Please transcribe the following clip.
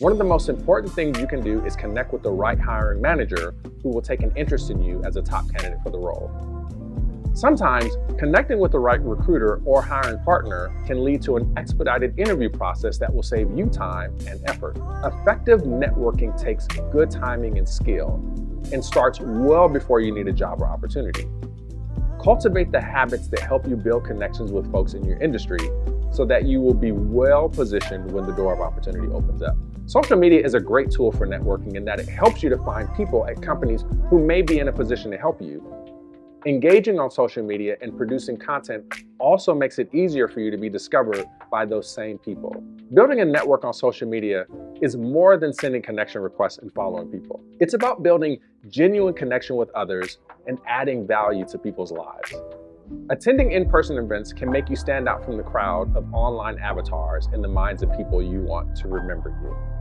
One of the most important things you can do is connect with the right hiring manager who will take an interest in you as a top candidate for the role. Sometimes, connecting with the right recruiter or hiring partner can lead to an expedited interview process that will save you time and effort. Effective networking takes good timing and skill and starts well before you need a job or opportunity. Cultivate the habits that help you build connections with folks in your industry so that you will be well positioned when the door of opportunity opens up. Social media is a great tool for networking in that it helps you to find people at companies who may be in a position to help you. Engaging on social media and producing content also makes it easier for you to be discovered by those same people. Building a network on social media is more than sending connection requests and following people. It's about building genuine connection with others and adding value to people's lives. Attending in-person events can make you stand out from the crowd of online avatars in the minds of people you want to remember you.